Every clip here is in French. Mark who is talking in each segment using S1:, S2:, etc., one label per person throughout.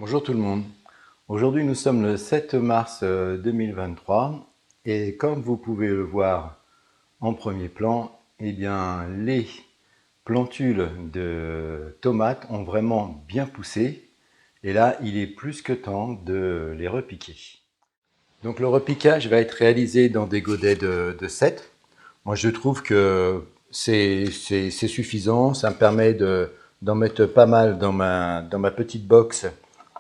S1: Bonjour tout le monde. Aujourd'hui nous sommes le 7 mars 2023 et comme vous pouvez le voir en premier plan, eh bien les plantules de tomates ont vraiment bien poussé et là il est plus que temps de les repiquer. Donc le repiquage va être réalisé dans des godets de 7. Moi je trouve que c'est suffisant, ça me permet d'en mettre pas mal dans ma petite box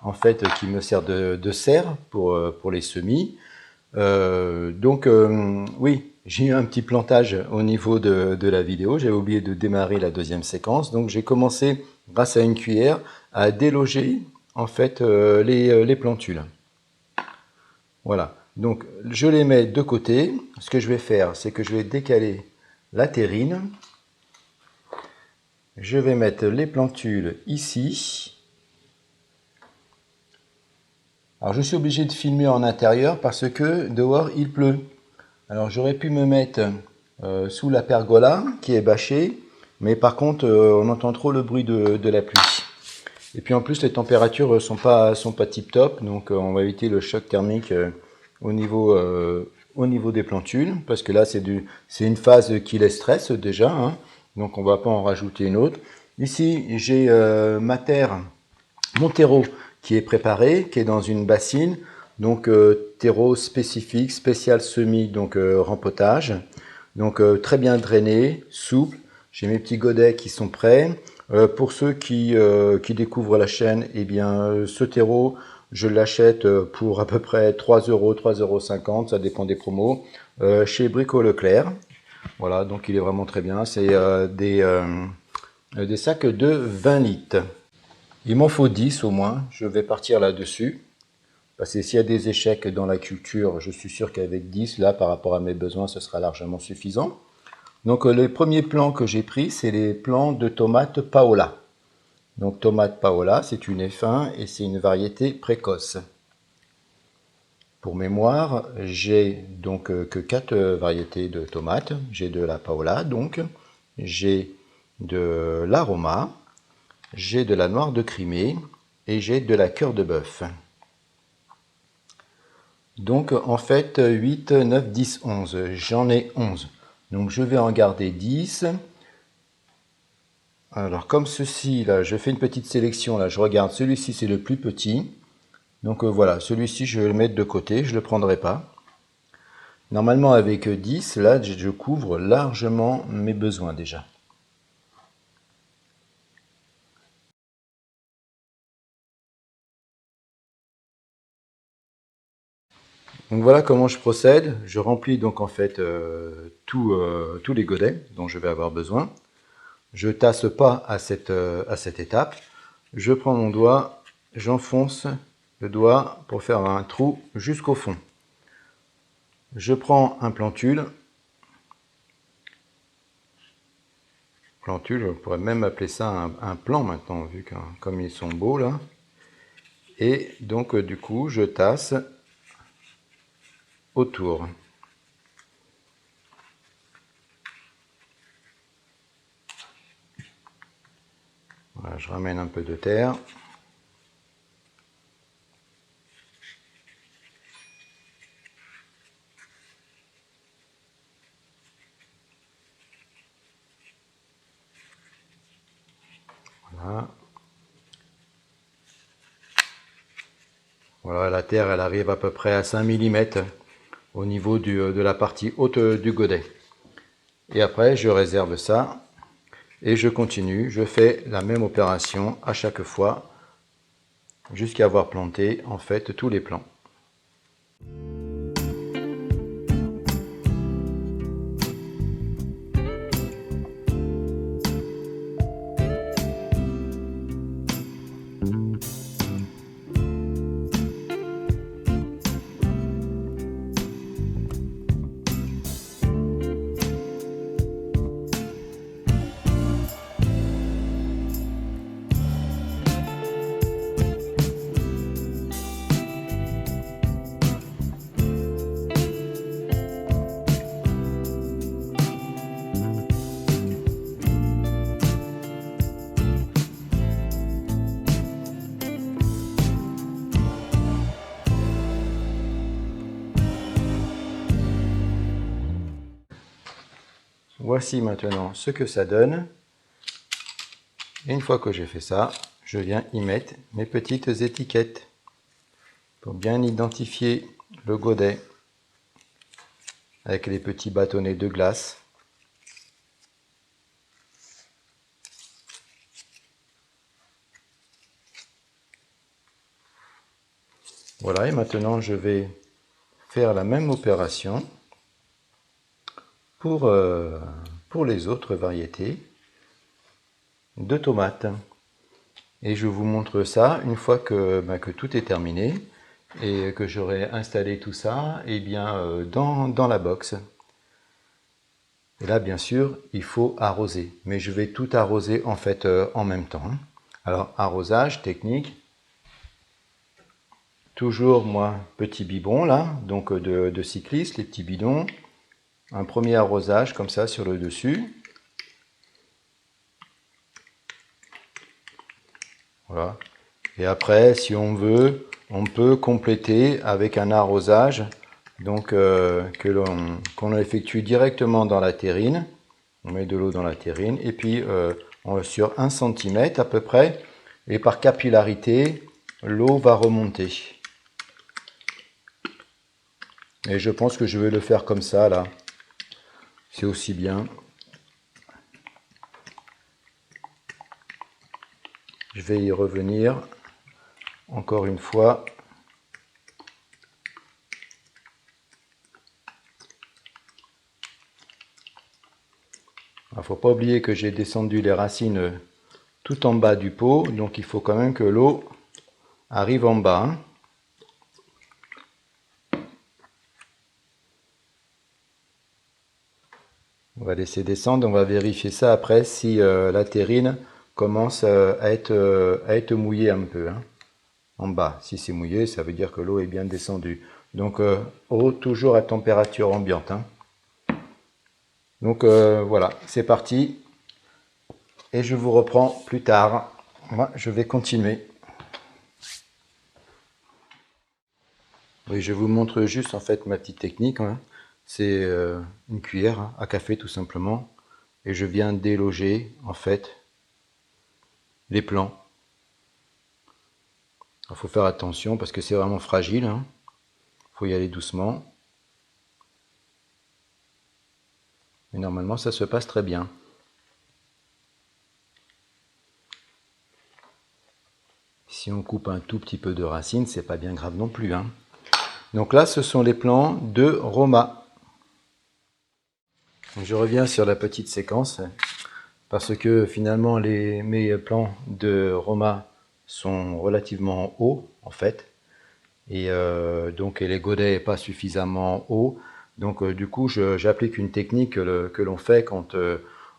S1: en fait qui me sert de serre pour les semis. Oui, j'ai eu un petit plantage au niveau de la vidéo, j'avais oublié de démarrer la deuxième séquence, donc j'ai commencé grâce à une cuillère à déloger en fait les plantules. Voilà, donc je les mets de côté. Ce que je vais faire, c'est que je vais décaler la terrine. Je vais mettre les plantules ici. Alors je suis obligé de filmer en intérieur parce que dehors il pleut. Alors j'aurais pu me mettre sous la pergola qui est bâchée, mais par contre on entend trop le bruit de la pluie. Et puis en plus les températures sont pas tip top, donc on va éviter le choc thermique au niveau des plantules, parce que là c'est une phase qui les stresse déjà, hein, donc on va pas en rajouter une autre. Ici j'ai mon terreau qui est préparé, qui est dans une bassine, donc terreau spécifique, spécial semis, donc rempotage, donc très bien drainé, souple. J'ai mes petits godets qui sont prêts. Pour ceux qui découvrent la chaîne, eh bien ce terreau, je l'achète pour à peu près 3 euros, 3,50 €, ça dépend des promos, chez Brico Leclerc. Voilà, donc il est vraiment très bien. C'est des sacs de 20 litres. Il m'en faut 10 au moins, je vais partir là-dessus. Parce que s'il y a des échecs dans la culture, je suis sûr qu'avec 10, là, par rapport à mes besoins, ce sera largement suffisant. Donc les premiers plants que j'ai pris, c'est les plants de tomates Paola. Donc tomate Paola, c'est une F1 et c'est une variété précoce. Pour mémoire, j'ai donc que 4 variétés de tomates. J'ai de la Paola, donc j'ai de l'Aroma, j'ai de la Noire de Crimée et j'ai de la Cœur de Bœuf. Donc en fait 8, 9, 10, 11. J'en ai 11. Donc je vais en garder 10. Alors comme ceci, là, je fais une petite sélection. Là, je regarde, celui-ci c'est le plus petit. Donc voilà, celui-ci je vais le mettre de côté, je ne le prendrai pas. Normalement avec 10, là je couvre largement mes besoins déjà. Donc voilà comment je procède. Je remplis donc en fait tous les godets dont je vais avoir besoin. Je tasse pas à cette étape. Je prends mon doigt, j'enfonce le doigt pour faire un trou jusqu'au fond. Je prends un plantule. Plantule, on pourrait même appeler ça un plan maintenant, vu que comme ils sont beaux là. Et donc du coup, je tasse autour. Voilà, je ramène un peu de terre. Voilà. Voilà, la terre, elle arrive à peu près à 5 mm au niveau de la partie haute du godet. Et après, je réserve ça et je continue. Je fais la même opération à chaque fois jusqu'à avoir planté en fait tous les plants. voici maintenant ce que ça donne. Et une fois que j'ai fait ça, je viens y mettre mes petites étiquettes pour bien identifier le godet avec les petits bâtonnets de glace. Voilà, et maintenant je vais faire la même opération pour les autres variétés de tomates. Et je vous montre ça une fois que tout est terminé et que j'aurai installé tout ça dans la box. Et là, bien sûr, il faut arroser. Mais je vais tout arroser en fait en même temps. Alors, arrosage technique. Toujours, moi, petit biberon là, donc de cycliste, les petits bidons. Un premier arrosage comme ça sur le dessus. Voilà. Et après, si on veut, on peut compléter avec un arrosage donc, qu'on effectue directement dans la terrine. On met de l'eau dans la terrine et puis sur 1 cm à peu près. Et par capillarité, l'eau va remonter. Et je pense que je vais le faire comme ça là. C'est aussi bien. Je vais y revenir encore une fois. Il ne faut pas oublier que j'ai descendu les racines tout en bas du pot, donc il faut quand même que l'eau arrive en bas. On va laisser descendre, on va vérifier ça après si la terrine commence à être mouillée un peu. En bas, si c'est mouillé, ça veut dire que l'eau est bien descendue. Donc eau toujours à température ambiante. Donc voilà, c'est parti. Et je vous reprends plus tard. Moi, je vais continuer. Oui, je vous montre juste en fait ma petite technique. C'est une cuillère à café tout simplement. Et je viens déloger en fait les plants. Il faut faire attention parce que c'est vraiment fragile. Il faut y aller doucement. Mais normalement, ça se passe très bien. Si on coupe un tout petit peu de racines, c'est pas bien grave non plus. Donc là, ce sont les plants de Roma. Donc je reviens sur la petite séquence parce que finalement mes plants de Roma sont relativement hauts en fait et donc les godets n'est pas suffisamment haut. Donc du coup, j'applique une technique que l'on fait quand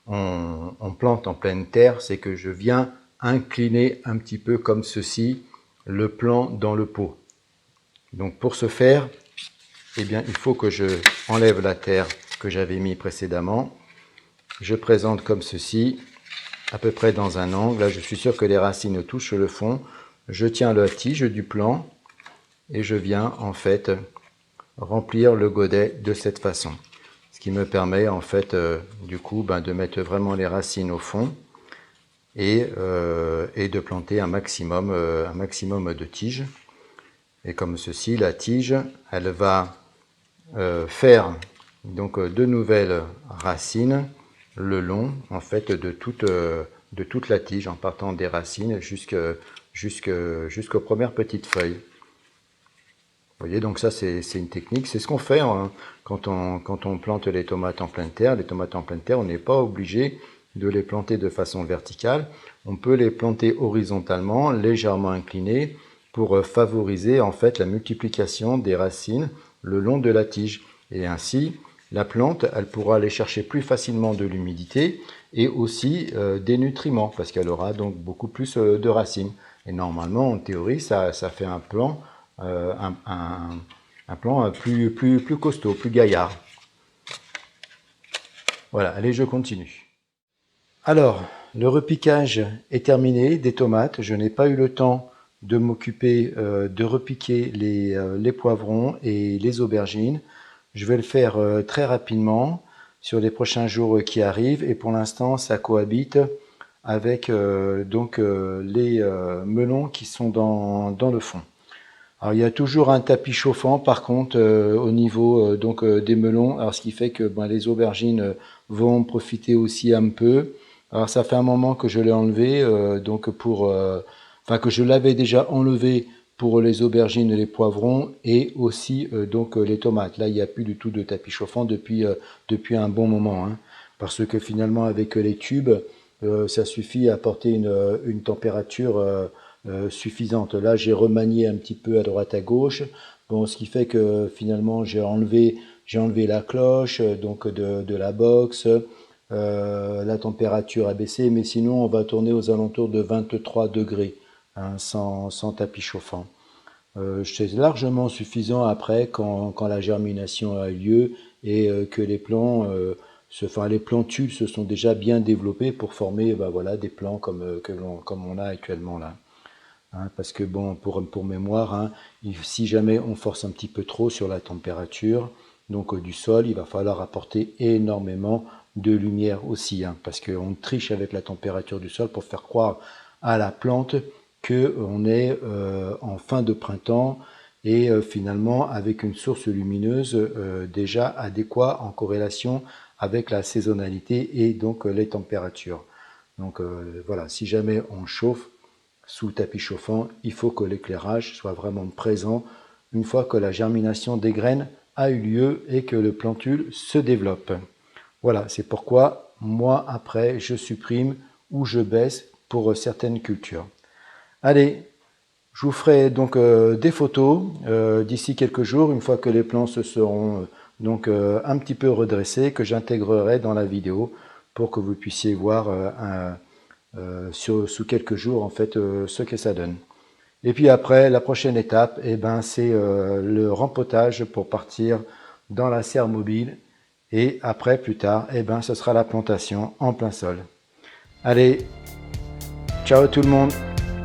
S1: on plante en pleine terre, c'est que je viens incliner un petit peu comme ceci le plant dans le pot. Donc pour ce faire, eh bien, il faut que je enlève la terre que j'avais mis précédemment. Je présente comme ceci, à peu près dans un angle. Là, je suis sûr que les racines touchent le fond. Je tiens la tige du plant et je viens en fait remplir le godet de cette façon. Ce qui me permet en fait du coup de mettre vraiment les racines au fond et de planter un maximum de tiges. Et comme ceci, la tige, elle va faire donc de nouvelles racines le long en fait de toute la tige en partant des racines jusqu'aux premières petites feuilles. Vous voyez, donc ça c'est une technique, c'est ce qu'on fait quand on plante les tomates en pleine terre. Les tomates en pleine terre, on n'est pas obligé de les planter de façon verticale. On peut les planter horizontalement, légèrement inclinées, pour favoriser en fait la multiplication des racines le long de la tige. Et ainsi, la plante, elle pourra aller chercher plus facilement de l'humidité et aussi des nutriments, parce qu'elle aura donc beaucoup plus de racines. Et normalement, en théorie, ça fait un plan plus costaud, plus gaillard. Voilà, allez, je continue. Alors, le repiquage est terminé des tomates. Je n'ai pas eu le temps de m'occuper de repiquer les poivrons et les aubergines. Je vais le faire très rapidement. sur les prochains jours qui arrivent. Et pour l'instant, ça cohabite avec les melons qui sont dans le fond. Alors il y a toujours un tapis chauffant par contre au niveau des melons, alors ce qui fait que les aubergines vont profiter aussi un peu. Alors ça fait un moment que je l'ai enlevé que je l'avais déjà enlevé pour les aubergines et les poivrons et aussi les tomates. Là il n'y a plus du tout de tapis chauffant depuis un bon moment, hein, parce que finalement avec les tubes ça suffit à apporter une température suffisante. Là, j'ai remanié un petit peu à droite à gauche, bon, ce qui fait que finalement j'ai enlevé la cloche de la box, la température a baissé, mais sinon on va tourner aux alentours de 23 degrés, hein, sans tapis chauffant. C'est largement suffisant après quand la germination a lieu et que les plants, les plantules se sont déjà bien développés pour former des plants comme on a actuellement là. Hein, parce que bon, pour mémoire, hein, si jamais on force un petit peu trop sur la température du sol, il va falloir apporter énormément de lumière aussi, hein, parce qu'on triche avec la température du sol pour faire croire à la plante qu'on est en fin de printemps et finalement avec une source lumineuse déjà adéquate en corrélation avec la saisonnalité et donc les températures. Donc voilà, si jamais on chauffe sous le tapis chauffant, il faut que l'éclairage soit vraiment présent une fois que la germination des graines a eu lieu et que le plantule se développe. Voilà, c'est pourquoi moi après je supprime ou je baisse pour certaines cultures. Allez, je vous ferai donc des photos d'ici quelques jours, une fois que les plants se seront un petit peu redressés, que j'intégrerai dans la vidéo pour que vous puissiez voir sous quelques jours en fait ce que ça donne. Et puis après, la prochaine étape, c'est le rempotage pour partir dans la serre mobile. Et après, plus tard, ce sera la plantation en plein sol. Allez, ciao tout le monde,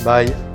S1: bye.